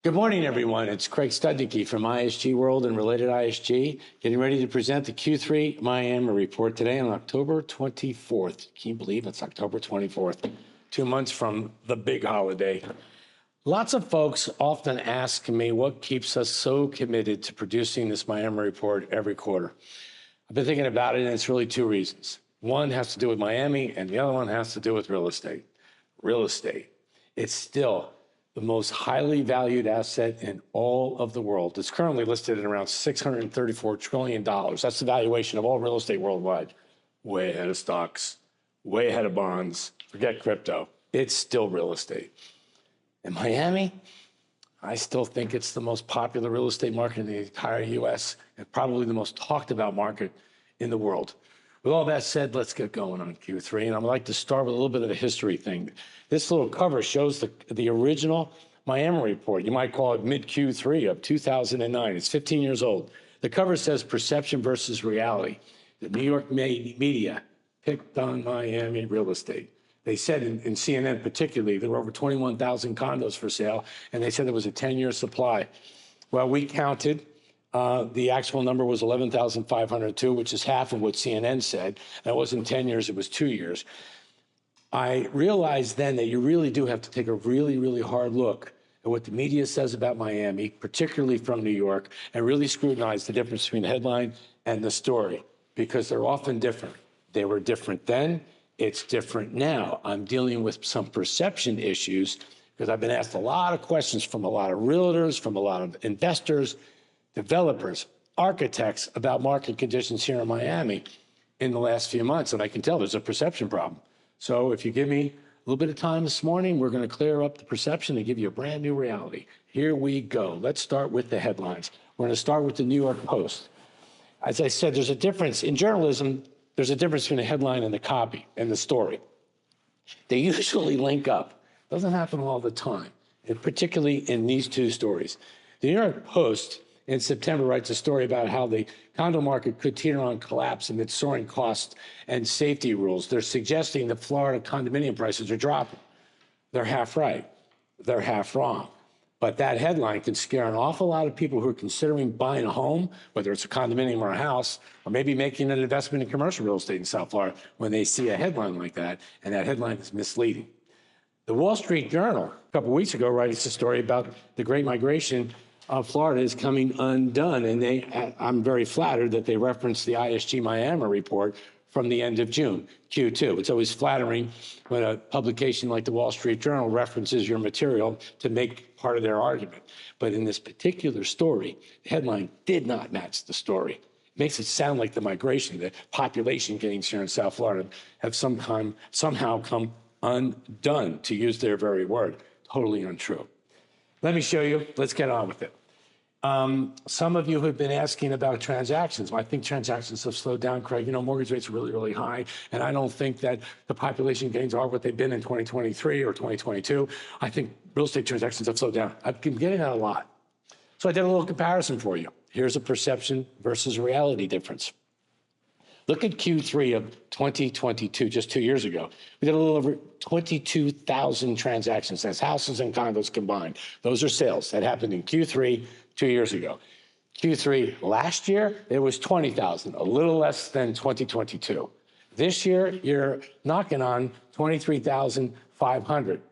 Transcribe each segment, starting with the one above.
Good morning, everyone. It's Craig Studnicki from ISG World and Related ISG, getting ready to present the Q3 Miami report today on October 24th. Can you believe it's October 24th, 2 months from the big holiday? Lots of folks often ask me what keeps us so committed to producing this Miami report every quarter. I've been thinking about it, and it's really two reasons. One has to do with Miami, and the other one has to do with real estate. Real estate. It's still the most highly valued asset in all of the world. It's currently listed at around $634 trillion. That's the valuation of all real estate worldwide. Way ahead of stocks, way ahead of bonds. Forget crypto. It's still real estate. In Miami, I still think it's the most popular real estate market in the entire US and probably the most talked about market in the world. With all that said, let's get going on Q3. And I'd like to start with a little bit of a history thing. This little cover shows the original Miami report. You might call it mid-Q3 of 2009. It's 15 years old. The cover says perception versus reality. The New York media picked on Miami real estate. They said in CNN particularly, there were over 21,000 condos for sale, and they said there was a 10-year supply. Well, we counted. The actual number was 11,502, which is half of what CNN said. That wasn't 10 years, it was 2 years. I realized then that you really do have to take a really, really hard look at what the media says about Miami, particularly from New York, and really scrutinize the difference between the headline and the story, because they're often different. They were different then, it's different now. I'm dealing with some perception issues because I've been asked a lot of questions from a lot of realtors, from a lot of investors, developers, architects about market conditions here in Miami in the last few months. And I can tell there's a perception problem. So if you give me a little bit of time this morning, we're going to clear up the perception and give you a brand new reality. Here we go. Let's start with the headlines. We're going to start with the New York Post. As I said, there's a difference in journalism. There's a difference between the headline and the copy and the story. They usually link up. Doesn't happen all the time, and particularly in these two stories. The New York Post in September writes a story about how the condo market could teeter on collapse amid soaring costs and safety rules. They're suggesting that Florida condominium prices are dropping. They're half right. They're half wrong. But that headline can scare an awful lot of people who are considering buying a home, whether it's a condominium or a house, or maybe making an investment in commercial real estate in South Florida when they see a headline like that, and that headline is misleading. The Wall Street Journal, a couple of weeks ago, writes a story about the Great Migration of Florida is coming undone. And I'm very flattered that they referenced the ISG Miami report from the end of June, Q2. It's always flattering when a publication like the Wall Street Journal references your material to make part of their argument. But in this particular story, the headline did not match the story. It makes it sound like the migration, the population gains here in South Florida have somehow come undone, to use their very word. Totally untrue. Let me show you. Let's get on with it. Some of you have been asking about transactions. I think transactions have slowed down, Craig. You know, mortgage rates are really, really high, and I don't think that the population gains are what they've been in 2023 or 2022. I think real estate transactions have slowed down. I've been getting that a lot. So I did a little comparison for you. Here's a perception versus reality difference. Look at Q3 of 2022, just 2 years ago. We did a little over 22,000 transactions. That's houses and condos combined. Those are sales. That happened in Q3 2 years ago. Q3 last year, it was 20,000, a little less than 2022. This year, you're knocking on 23,500.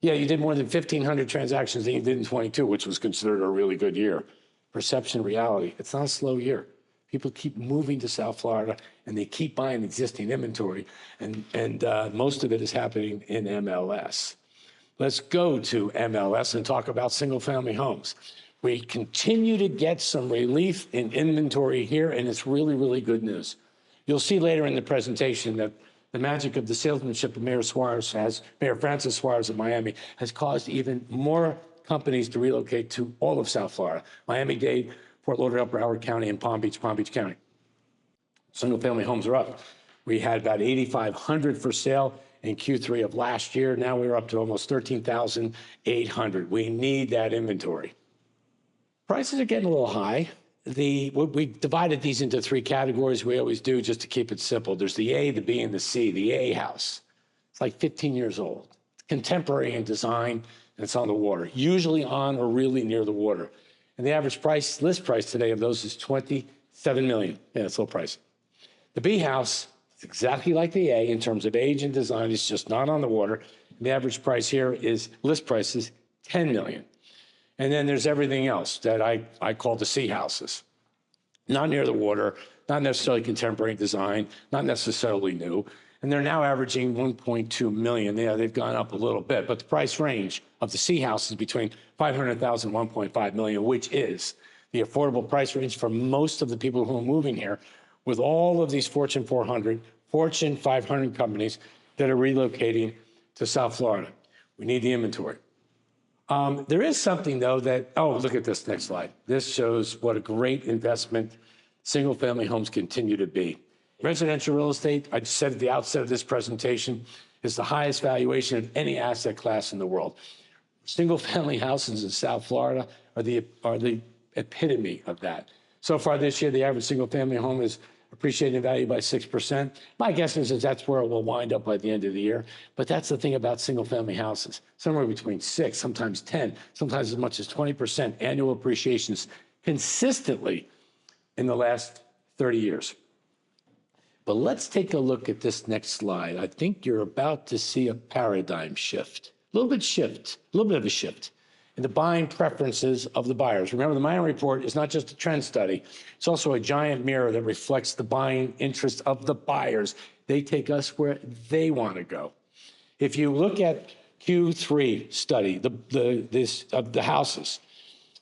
Yeah, you did more than 1,500 transactions than you did in 22, which was considered a really good year. Perception, reality. It's not a slow year. People keep moving to South Florida, and they keep buying existing inventory, and most of it is happening in MLS. Let's go to MLS and talk about single-family homes. We continue to get some relief in inventory here, and it's really, really good news. You'll see later in the presentation that the magic of the salesmanship of Mayor Francis Suarez of Miami has caused even more companies to relocate to all of South Florida, Miami-Dade, Fort Lauderdale, Broward County, and Palm Beach County. Single-family homes are up. We had about 8,500 for sale in Q3 of last year. Now we're up to almost 13,800. We need that inventory. Prices are getting a little high. We divided these into three categories. We always do, just to keep it simple. There's the A, the B, and the C. The A house, it's like 15 years old. Contemporary in design. and it's on the water, usually on or really near the water. And the average price, list price today of those is $27 million. Yeah, it's a little pricey. The B house is exactly like the A in terms of age and design. It's just not on the water. And the average price here is, list price is $10 million. And then there's everything else that I call the C houses. Not near the water, not necessarily contemporary design, not necessarily new. And they're now averaging 1.2 million. Yeah, they've gone up a little bit, but the price range of the C house is between 500,000 and 1.5 million, which is the affordable price range for most of the people who are moving here with all of these Fortune 400, Fortune 500 companies that are relocating to South Florida. We need the inventory. There is something, though, that, oh, look at this next slide. This shows what a great investment single-family homes continue to be. Residential real estate, I said at the outset of this presentation, is the highest valuation of any asset class in the world. Single-family houses in South Florida are the epitome of that. So far this year, the average single-family home is appreciated in value by 6%. My guess is that that's where it will wind up by the end of the year. But that's the thing about single-family houses. Somewhere between 6, sometimes 10, sometimes as much as 20% annual appreciations consistently in the last 30 years. But let's take a look at this next slide. I think you're about to see a paradigm shift, a little bit of a shift in the buying preferences of the buyers. Remember, the Miami Report is not just a trend study. It's also a giant mirror that reflects the buying interest of the buyers. They take us where they want to go. If you look at Q3 study, the houses,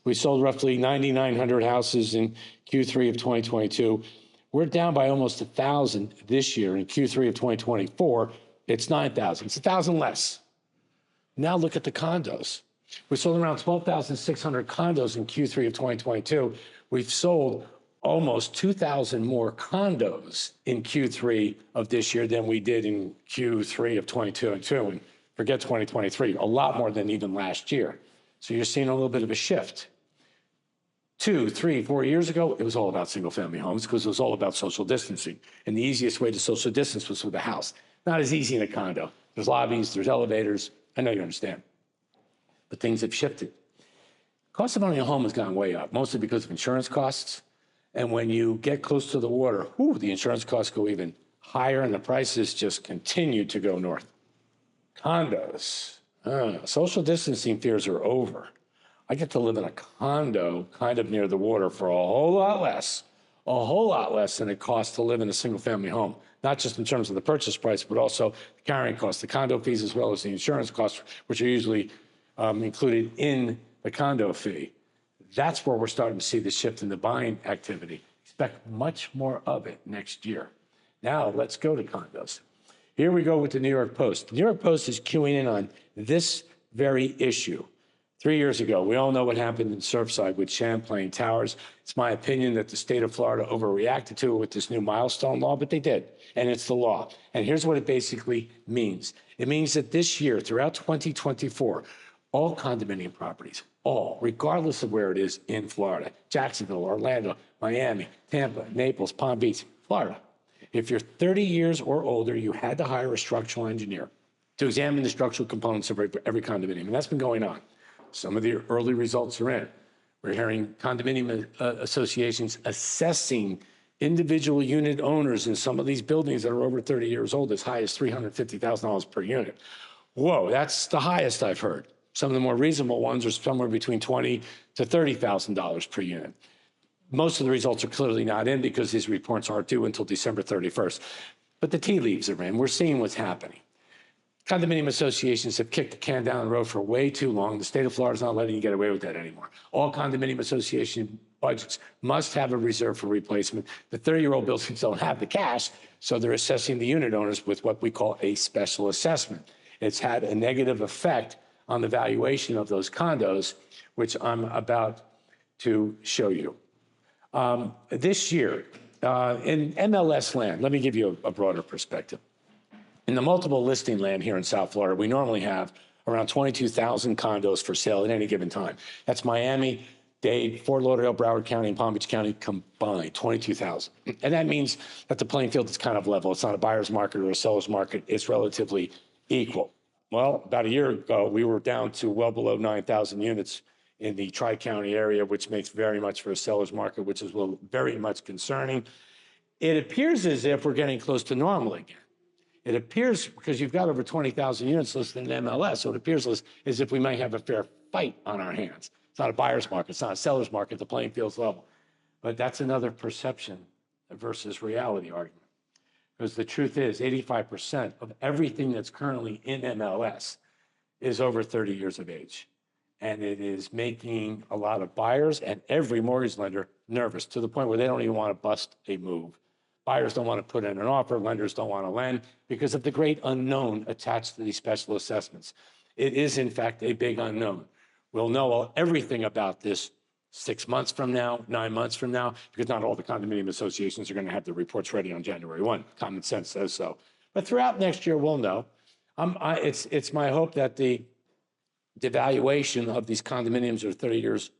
we sold roughly 9,900 houses in Q3 of 2022. We're down by almost 1,000 this year. In Q3 of 2024, it's 9,000. It's 1,000 less. Now look at the condos. We sold around 12,600 condos in Q3 of 2022. We've sold almost 2,000 more condos in Q3 of this year than we did in Q3 of 2022. And forget 2023, a lot more than even last year. So you're seeing a little bit of a shift. 2, 3, 4 years ago, it was all about single-family homes because it was all about social distancing. And the easiest way to social distance was with a house. Not as easy in a condo. There's lobbies, there's elevators. I know you understand. But things have shifted. Cost of owning a home has gone way up, mostly because of insurance costs. And when you get close to the water, the insurance costs go even higher and the prices just continue to go north. Condos, social distancing fears are over. I get to live in a condo kind of near the water for a whole lot less than it costs to live in a single-family home, not just in terms of the purchase price, but also the carrying costs, the condo fees, as well as the insurance costs, which are usually included in the condo fee. That's where we're starting to see the shift in the buying activity. Expect much more of it next year. Now let's go to condos. Here we go with the New York Post. The New York Post is queuing in on this very issue. 3 years ago, we all know what happened in Surfside with Champlain Towers. It's my opinion that the state of Florida overreacted to it with this new milestone law, but they did, and it's the law. And here's what it basically means. It means that this year, throughout 2024, all condominium properties, all, regardless of where it is in Florida, Jacksonville, Orlando, Miami, Tampa, Naples, Palm Beach, Florida, if you're 30 years or older, you had to hire a structural engineer to examine the structural components of every condominium, and that's been going on. Some of the early results are in. We're hearing condominium associations assessing individual unit owners in some of these buildings that are over 30 years old as high as $350,000 per unit. Whoa, that's the highest I've heard. Some of the more reasonable ones are somewhere between $20,000 to $30,000 per unit. Most of the results are clearly not in because these reports aren't due until December 31st. But the tea leaves are in. We're seeing what's happening. Condominium associations have kicked the can down the road for way too long. The state of Florida is not letting you get away with that anymore. All condominium association budgets must have a reserve for replacement. The 30-year-old buildings don't have the cash, so they're assessing the unit owners with what we call a special assessment. It's had a negative effect on the valuation of those condos, which I'm about to show you. This year, in MLS land, let me give you a broader perspective. In the multiple listing land here in South Florida, we normally have around 22,000 condos for sale at any given time. That's Miami, Dade, Fort Lauderdale, Broward County, and Palm Beach County combined, 22,000. And that means that the playing field is kind of level. It's not a buyer's market or a seller's market. It's relatively equal. well, about a year ago, we were down to well below 9,000 units in the Tri-County area, which makes very much for a seller's market, which is very much concerning. It appears as if we're getting close to normal again. It appears, because you've got over 20,000 units listed in MLS, so it appears as if we might have a fair fight on our hands. It's not a buyer's market, it's not a seller's market, the playing field's level. But that's another perception versus reality argument. Because the truth is, 85% of everything that's currently in MLS is over 30 years of age. And it is making a lot of buyers and every mortgage lender nervous to the point where they don't even want to bust a move. Buyers don't want to put in an offer, lenders don't want to lend because of the great unknown attached to these special assessments. It is, in fact, a big unknown. We'll know everything about this 6 months from now, 9 months from now, because not all the condominium associations are going to have the reports ready on January 1. Common sense says so. But throughout next year, we'll know. It's my hope that the devaluation of these condominiums that are 30 years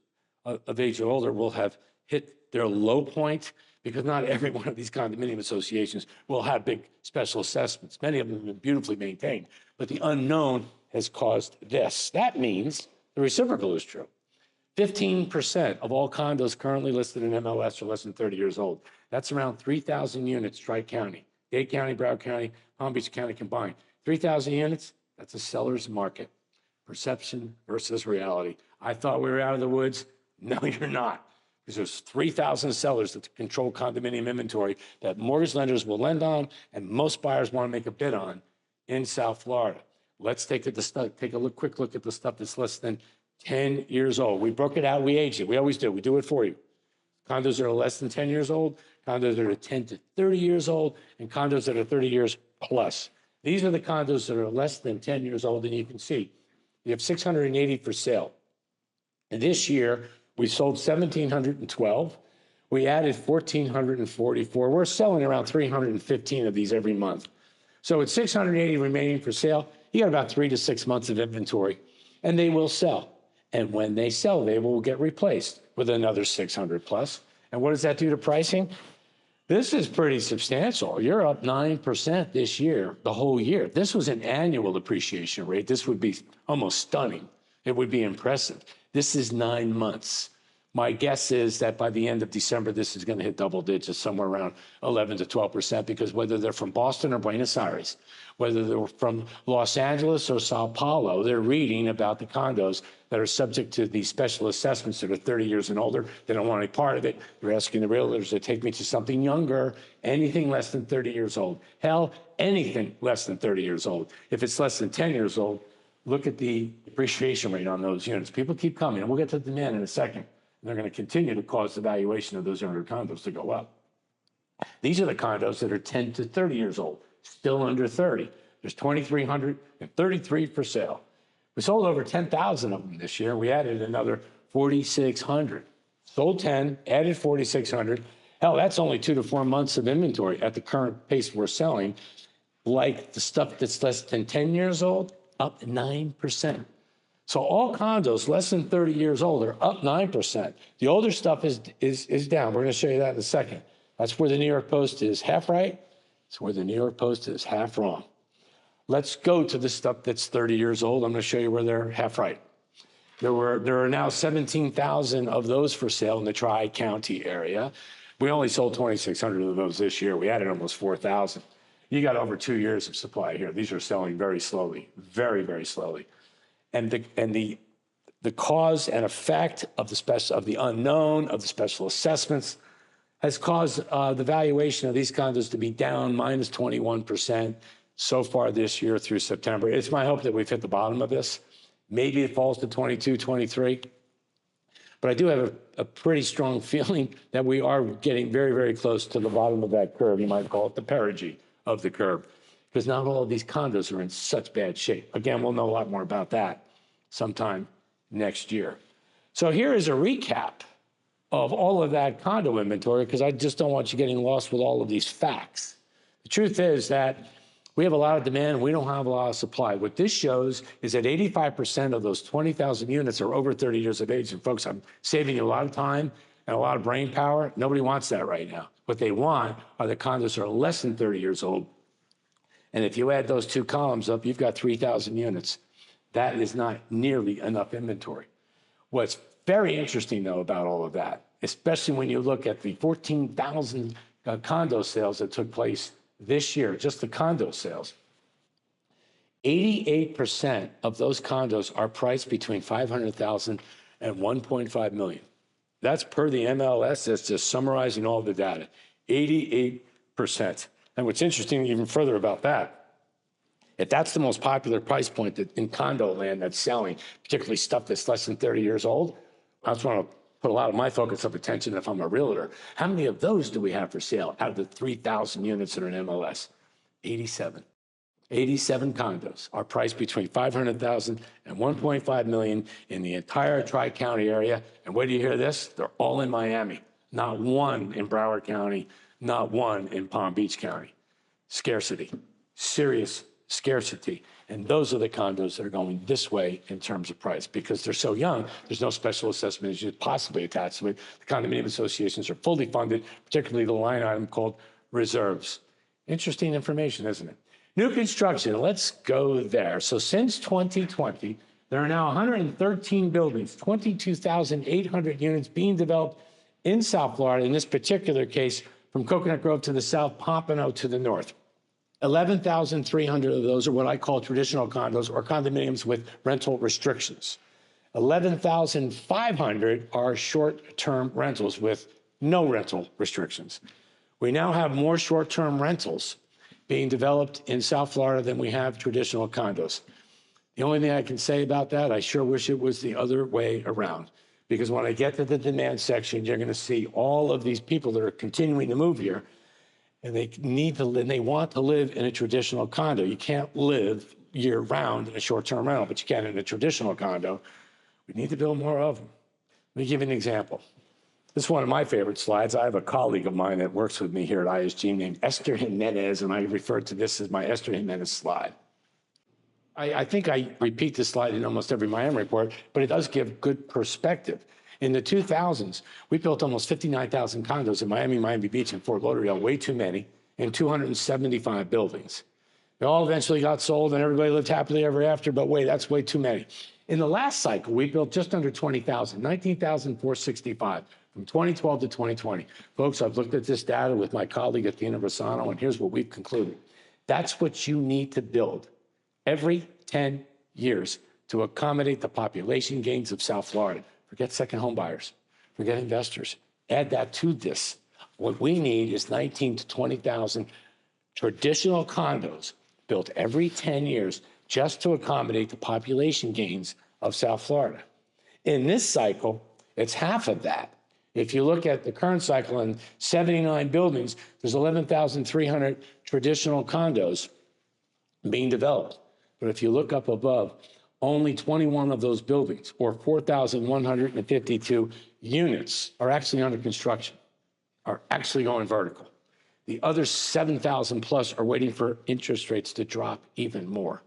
of age or older will have hit their low point, because not every one of these condominium associations will have big special assessments. Many of them have been beautifully maintained, but the unknown has caused this. That means the reciprocal is true. 15% of all condos currently listed in MLS are less than 30 years old. That's around 3,000 units, Tri-County, Dade County, Broward County, Palm Beach County combined. 3,000 units, that's a seller's market. Perception versus reality. I thought we were out of the woods. No, you're not. Because there's 3,000 sellers that control condominium inventory that mortgage lenders will lend on and most buyers want to make a bid on in South Florida. Let's take a quick look at the stuff that's less than 10 years old. We broke it out, we aged it. We always do. We do it for you. Condos that are less than 10 years old, condos that are 10 to 30 years old, and condos that are 30 years plus. These are the condos that are less than 10 years old, and you can see you have 680 for sale. And this year, we sold 1,712. We added 1,444. We're selling around 315 of these every month. So with 680 remaining for sale, you got about 3 to 6 months of inventory, and they will sell. And when they sell, they will get replaced with another 600 plus. And what does that do to pricing? This is pretty substantial. You're up 9% this year, the whole year. This was an annual appreciation rate. This would be almost stunning. It would be impressive. This is 9 months. My guess is that by the end of December, this is going to hit double digits, somewhere around 11 to 12%, because whether they're from Boston or Buenos Aires, whether they're from Los Angeles or Sao Paulo, they're reading about the condos that are subject to these special assessments that are 30 years and older. They don't want any part of it. They're asking the realtors to take me to something younger, anything less than 30 years old. Hell, anything less than 30 years old. If it's less than 10 years old, look at the appreciation rate on those units. People keep coming, and we'll get to the demand in a second. And they're going to continue to cause the valuation of those younger condos to go up. These are the condos that are 10 to 30 years old, still under 30. There's 2,333 for sale. We sold over 10,000 of them this year. We added another 4,600. Sold 10, added 4,600. Hell, that's only 2 to 4 months of inventory at the current pace we're selling. Like the stuff that's less than 10 years old, up 9%. So all condos less than 30 years old are up 9%. The older stuff is down. We're going to show you that in a second. That's where the New York Post is half right. It's where the New York Post is half wrong. Let's go to the stuff that's 30 years old. I'm going to show you where they're half right. There are now 17,000 of those for sale in the Tri-County area. We only sold 2,600 of those this year. We added almost 4,000. You got over 2 years of supply here. These are selling very slowly, very, very slowly. And the cause and effect of the unknown, of the special assessments, has caused the valuation of these condos to be down minus 21% so far this year through September. It's my hope that we've hit the bottom of this. Maybe it falls to 22, 23. But I do have a pretty strong feeling that we are getting very, very close to the bottom of that curve. You might call it the perigee of the curve, because not all of these condos are in such bad shape. Again, we'll know a lot more about that sometime next year. So here is a recap of all of that condo inventory, because I just don't want you getting lost with all of these facts. The truth is that we have a lot of demand and we don't have a lot of supply. What this shows is that 85% of those 20,000 units are over 30 years of age. And folks, I'm saving you a lot of time and a lot of brain power. Nobody wants that right now. What they want are the condos that are less than 30 years old. And if you add those two columns up, you've got 3,000 units. That is not nearly enough inventory. What's very interesting, though, about all of that, especially when you look at the 14,000 condo sales that took place this year, just the condo sales, 88% of those condos are priced between 500,000 and 1.5 million. That's per the MLS. That's just summarizing all the data. 88%. And what's interesting even further about that, if that's the most popular price point that in condo land that's selling, particularly stuff that's less than 30 years old, I just want to put a lot of my focus of attention if I'm a realtor. How many of those do we have for sale out of the 3,000 units that are in MLS? 87. 87 condos are priced between 500,000 and 1.5 million in the entire Tri-County area. And where do you hear this? They're all in Miami. Not one in Broward County, not one in Palm Beach County. Scarcity, serious scarcity. And those are the condos that are going this way in terms of price because they're so young. There's no special assessment as you could possibly attach to it. The condominium associations are fully funded, particularly the line item called reserves. Interesting information, isn't it? New construction, let's go there. So since 2020, there are now 113 buildings, 22,800 units being developed in South Florida, in this particular case, from Coconut Grove to the south, Pompano to the north. 11,300 of those are what I call traditional condos or condominiums with rental restrictions. 11,500 are short-term rentals with no rental restrictions. We now have more short-term rentals being developed in South Florida than we have traditional condos. The only thing I can say about that, I sure wish it was the other way around. Because when I get to the demand section, you're going to see all of these people that are continuing to move here, and they need to live, and they want to live in a traditional condo. You can't live year-round in a short-term rental, but you can in a traditional condo. We need to build more of them. Let me give you an example. This is one of my favorite slides. I have a colleague of mine that works with me here at ISG named Esther Jimenez, and I refer to this as my Esther Jimenez slide. I think I repeat this slide in almost every Miami report, but it does give good perspective. In the 2000s, we built almost 59,000 condos in Miami, Miami Beach, and Fort Lauderdale, way too many, in 275 buildings. They all eventually got sold, and everybody lived happily ever after, but wait, that's way too many. In the last cycle, we built just under 20,000, 19,465. From 2012 to 2020. Folks, I've looked at this data with my colleague Athena Rossano, and here's what we've concluded. That's what you need to build every 10 years to accommodate the population gains of South Florida. Forget second home buyers, forget investors. Add that to this. What we need is 19 to 20,000 traditional condos built every 10 years just to accommodate the population gains of South Florida. In this cycle, it's half of that. If you look at the current cycle in 79 buildings, there's 11,300 traditional condos being developed. But if you look up above, only 21 of those buildings, or 4,152 units, are actually under construction, are actually going vertical. The other 7,000 plus are waiting for interest rates to drop even more.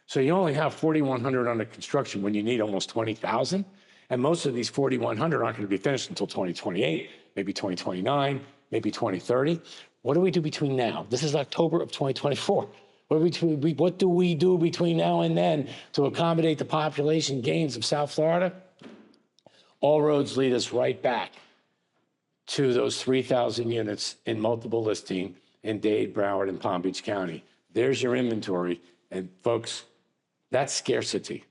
So you only have 4,100 under construction when you need almost 20,000. And most of these 4,100 aren't going to be finished until 2028, maybe 2029, maybe 2030. What do we do between now? This is October of 2024. What do we do between now and then to accommodate the population gains of South Florida? All roads lead us right back to those 3,000 units in multiple listing in Dade, Broward, and Palm Beach County. There's your inventory. And folks, that's scarcity.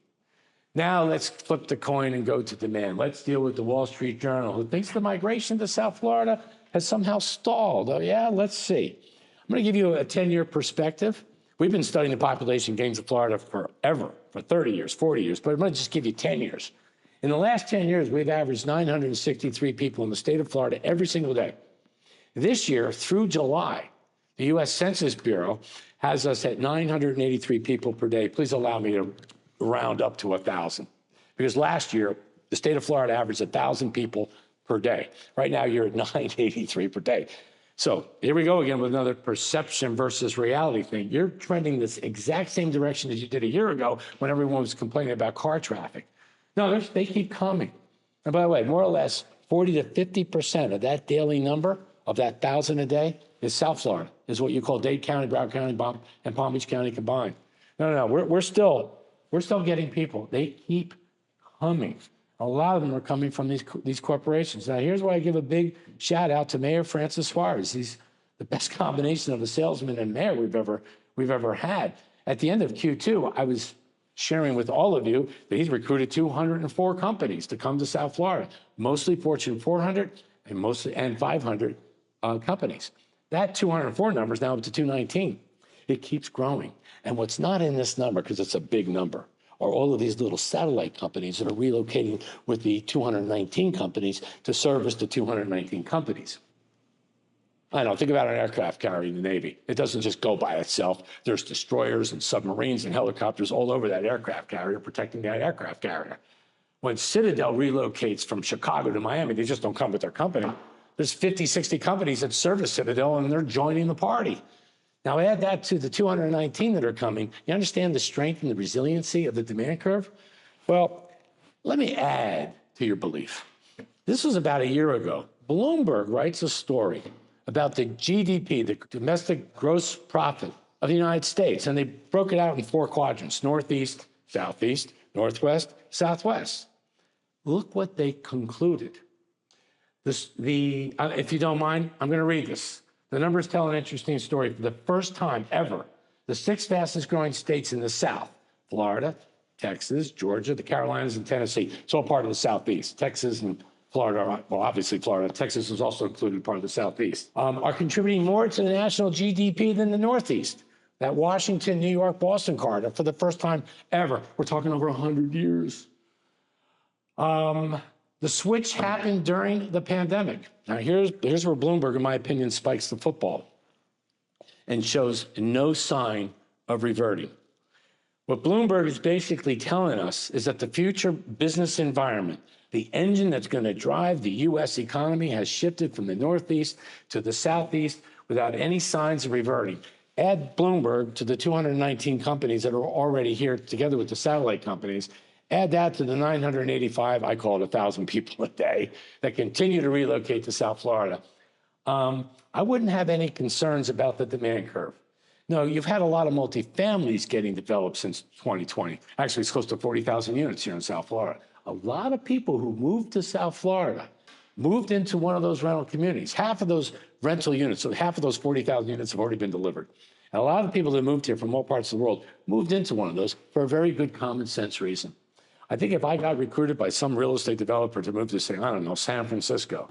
Now let's flip the coin and go to demand. Let's deal with the Wall Street Journal, who thinks the migration to South Florida has somehow stalled. Oh, yeah, let's see. I'm going to give you a 10-year perspective. We've been studying the population gains of Florida forever, for 30 years, 40 years, but I'm going to just give you 10 years. In the last 10 years, we've averaged 963 people in the state of Florida every single day. This year, through July, the U.S. Census Bureau has us at 983 people per day. Please allow me to round up to 1,000. Because last year, the state of Florida averaged 1,000 people per day. Right now, you're at 983 per day. So here we go again with another perception versus reality thing. You're trending this exact same direction as you did a year ago when everyone was complaining about car traffic. No, they keep coming. And by the way, more or less 40 to 50% of that daily number of that 1,000 a day is South Florida, is what you call Dade County, Broward County, and Palm Beach County combined. No, we're still getting people. They keep coming. A lot of them are coming from these corporations. Now, here's why I give a big shout out to Mayor Francis Suarez. He's the best combination of a salesman and mayor we've ever had. At the end of Q2, I was sharing with all of you that he's recruited 204 companies to come to South Florida, mostly Fortune 400 and 500 companies. That 204 number is now up to 219. It keeps growing. And what's not in this number, because it's a big number, are all of these little satellite companies that are relocating with the 219 companies to service the 219 companies. I don't know, think about an aircraft carrier in the Navy. It doesn't just go by itself. There's destroyers and submarines and helicopters all over that aircraft carrier protecting that aircraft carrier. When Citadel relocates from Chicago to Miami, they just don't come with their company. There's 50, 60 companies that service Citadel, and they're joining the party. Now add that to the 219 that are coming. You understand the strength and the resiliency of the demand curve? Well, let me add to your belief. This was about a year ago. Bloomberg writes a story about the GDP, the domestic gross profit of the United States, and they broke it out in 4 quadrants: Northeast, Southeast, Northwest, Southwest. Look what they concluded. If you don't mind, I'm going to read this. The numbers tell an interesting story. For the first time ever, the 6 fastest growing states in the South, Florida, Texas, Georgia, the Carolinas, and Tennessee, it's all part of the Southeast. Texas and Florida, well, obviously Florida, Texas is also included part of the Southeast, are contributing more to the national GDP than the Northeast. That Washington, New York, Boston corridor, for the first time ever, we're talking over 100 years. The switch happened during the pandemic. Now, here's where Bloomberg, in my opinion, spikes the football and shows no sign of reverting. What Bloomberg is basically telling us is that the future business environment, the engine that's going to drive the U.S. economy, has shifted from the Northeast to the Southeast without any signs of reverting. Add Bloomberg to the 219 companies that are already here together with the satellite companies. Add that to the 985, I call it 1,000 people a day, that continue to relocate to South Florida. I wouldn't have any concerns about the demand curve. No, you've had a lot of multifamilies getting developed since 2020. Actually, it's close to 40,000 units here in South Florida. A lot of people who moved to South Florida moved into one of those rental communities. Half of those rental units, so half of those 40,000 units have already been delivered. And a lot of people that moved here from all parts of the world moved into one of those for a very good common sense reason. I think if I got recruited by some real estate developer to move to, say, I don't know, San Francisco,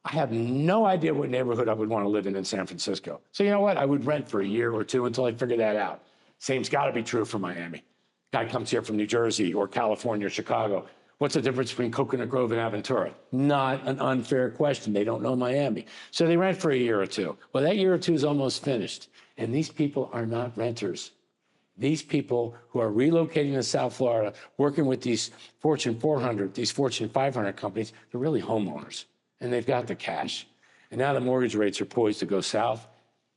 I have no idea what neighborhood I would want to live in San Francisco. So you know what? I would rent for a year or two until I figure that out. Same's got to be true for Miami. Guy comes here from New Jersey or California or Chicago. What's the difference between Coconut Grove and Aventura? Not an unfair question. They don't know Miami. So they rent for a year or two. Well, that year or two is almost finished. And these people are not renters. These people who are relocating to South Florida, working with these Fortune 400, these Fortune 500 companies, they're really homeowners, and they've got the cash. And now the mortgage rates are poised to go south.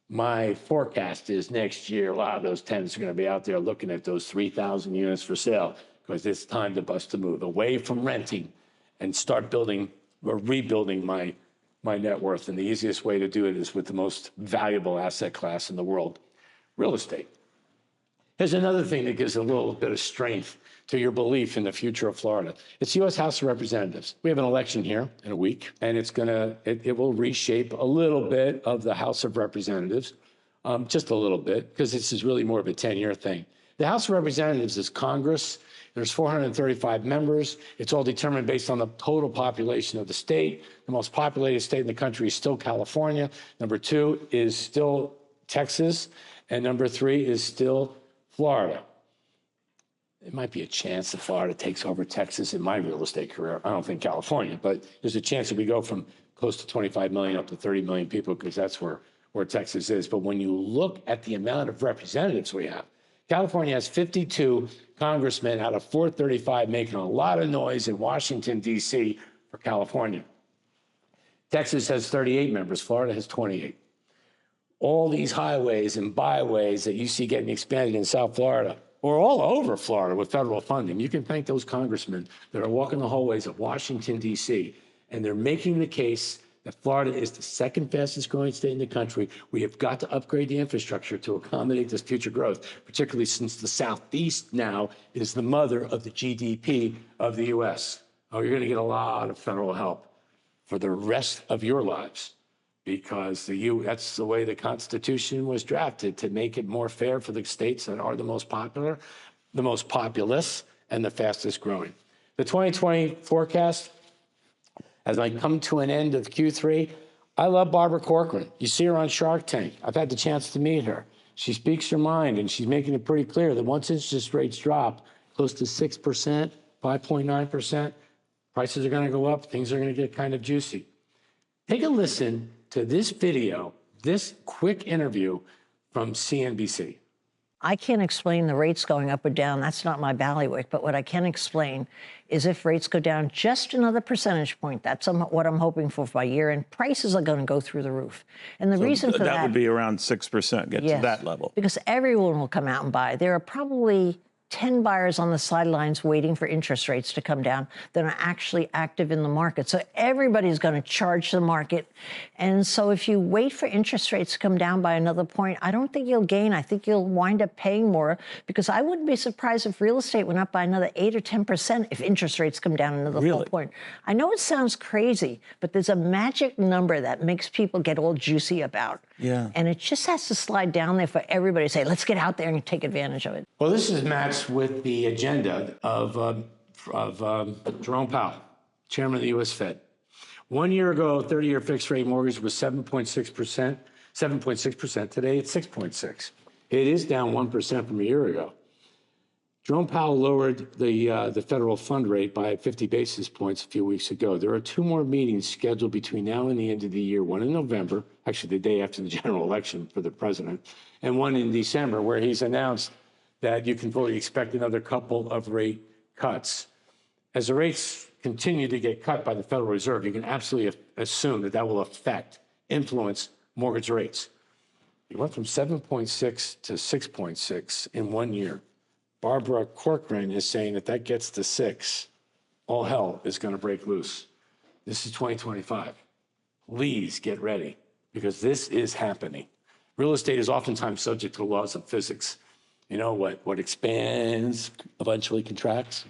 My forecast is next year, a lot of those tenants are going to be out there looking at those 3,000 units for sale, because it's time to bust a move away from renting and start building or rebuilding my net worth. And the easiest way to do it is with the most valuable asset class in the world, real estate. Here's another thing that gives a little bit of strength to your belief in the future of Florida. It's U.S. House of Representatives. We have an election here in a week, and it will reshape a little bit of the House of Representatives, just a little bit, because this is really more of a 10-year thing. The House of Representatives is Congress. There's 435 members. It's all determined based on the total population of the state. The most populated state in the country is still California. Number 2 is still Texas. And number 3 is still Florida. There might be a chance that Florida takes over Texas in my real estate career. I don't think California, but there's a chance that we go from close to 25 million up to 30 million people, because that's where Texas is. But when you look at the amount of representatives we have, California has 52 congressmen out of 435, making a lot of noise in Washington, D.C. for California. Texas has 38 members. Florida has 28. All these highways and byways that you see getting expanded in South Florida, or all over Florida with federal funding, you can thank those congressmen that are walking the hallways of Washington, D.C., and they're making the case that Florida is the second fastest growing state in the country. We have got to upgrade the infrastructure to accommodate this future growth, particularly since the Southeast now is the mother of the GDP of the U.S. Oh, you're going to get a lot of federal help for the rest of your lives, because that's the way the Constitution was drafted, to make it more fair for the states that are the most popular, the most populous, and the fastest growing. The 2020 forecast, as I come to an end of Q3, I love Barbara Corcoran. You see her on Shark Tank. I've had the chance to meet her. She speaks her mind, and she's making it pretty clear that once interest rates drop close to 6%, 5.9%, prices are going to go up. Things are going to get kind of juicy. Take a listen to this video, this quick interview from CNBC. I can't explain the rates going up or down. That's not my bailiwick. But what I can explain is if rates go down just another percentage point, that's what I'm hoping for by year end, prices are going to go through the roof. And the reason for that would be around 6%, get to that level. Because everyone will come out and buy. There are probably 10 buyers on the sidelines waiting for interest rates to come down that are actually active in the market. So everybody's going to charge the market. And so if you wait for interest rates to come down by another point, I don't think you'll gain. I think you'll wind up paying more, because I wouldn't be surprised if real estate went up by another 8 or 10% if interest rates come down another full point. I know it sounds crazy, but there's a magic number that makes people get all juicy about. Yeah. And it just has to slide down there for everybody to say, let's get out there and take advantage of it. Well, this is matched with the agenda of Jerome Powell, chairman of the U.S. Fed. 1 year ago, 30-year fixed rate mortgage was 7.6%. 7.6%. Today, it's 6.6%. It is down 1% from a year ago. Jerome Powell lowered the federal fund rate by 50 basis points a few weeks ago. There are 2 more meetings scheduled between now and the end of the year, one in November, actually the day after the general election for the president, and one in December, where he's announced that you can fully expect another couple of rate cuts. As the rates continue to get cut by the Federal Reserve, you can absolutely assume that that will influence mortgage rates. You went from 7.6 to 6.6 in 1 year. Barbara Corcoran is saying that that gets to 6, all hell is going to break loose. This is 2025. Please get ready, because this is happening. Real estate is oftentimes subject to the laws of physics. You know, what expands eventually contracts.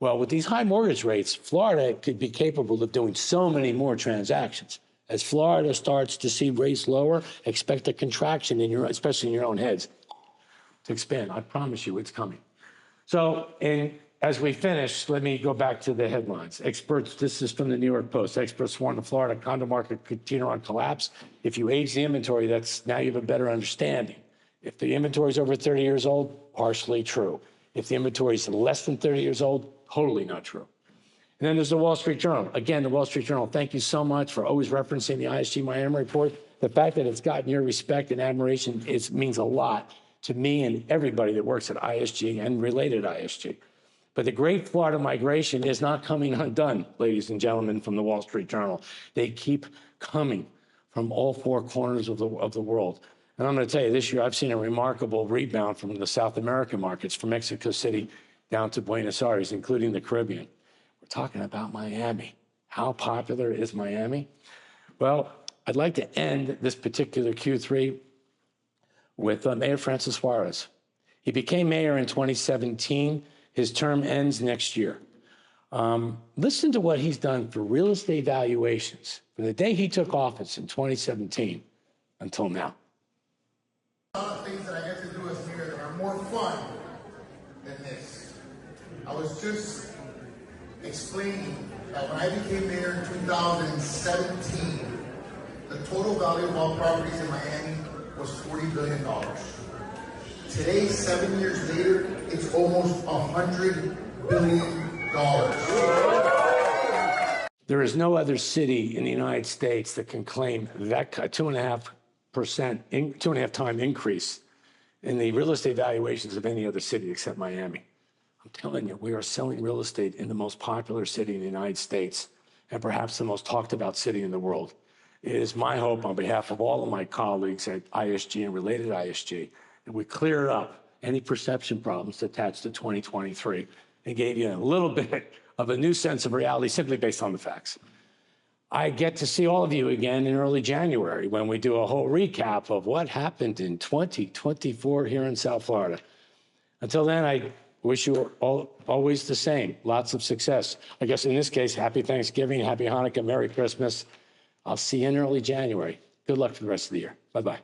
Well, with these high mortgage rates, Florida could be capable of doing so many more transactions. As Florida starts to see rates lower, expect a contraction especially in your own heads, to expand. I promise you, it's coming. So, as we finish, let me go back to the headlines. Experts, this is from the New York Post. Experts warn the Florida condo market could continue on collapse. If you age the inventory, now you have a better understanding. If the inventory is over 30 years old, partially true. If the inventory is less than 30 years old, totally not true. And then there's the Wall Street Journal. Again, the Wall Street Journal, thank you so much for always referencing the ISG Miami report. The fact that it's gotten your respect and admiration means a lot to me and everybody that works at ISG and related ISG. But the great Florida migration is not coming undone, ladies and gentlemen, from the Wall Street Journal. They keep coming from all 4 corners of the world. And I'm going to tell you, this year I've seen a remarkable rebound from the South American markets, from Mexico City down to Buenos Aires, including the Caribbean. We're talking about Miami. How popular is Miami? Well, I'd like to end this particular Q3 with Mayor Francis Suarez. He became mayor in 2017. His term ends next year. Listen to what he's done for real estate valuations from the day he took office in 2017 until now. A lot of things that I get to do as mayor that are more fun than this. I was just explaining that when I became mayor in 2017, the total value of all properties in Miami was $40 billion. Today, 7 years later, it's almost $100 billion. There is no other city in the United States that can claim that 2.5 time increase in the real estate valuations of any other city except Miami. I'm telling you, we are selling real estate in the most popular city in the United States and perhaps the most talked about city in the world. It is my hope, on behalf of all of my colleagues at ISG and related ISG, that we clear up any perception problems attached to 2023 and gave you a little bit of a new sense of reality simply based on the facts. I get to see all of you again in early January when we do a whole recap of what happened in 2024 here in South Florida. Until then, I wish you all always the same. Lots of success. I guess in this case, happy Thanksgiving, happy Hanukkah, Merry Christmas. I'll see you in early January. Good luck for the rest of the year. Bye-bye.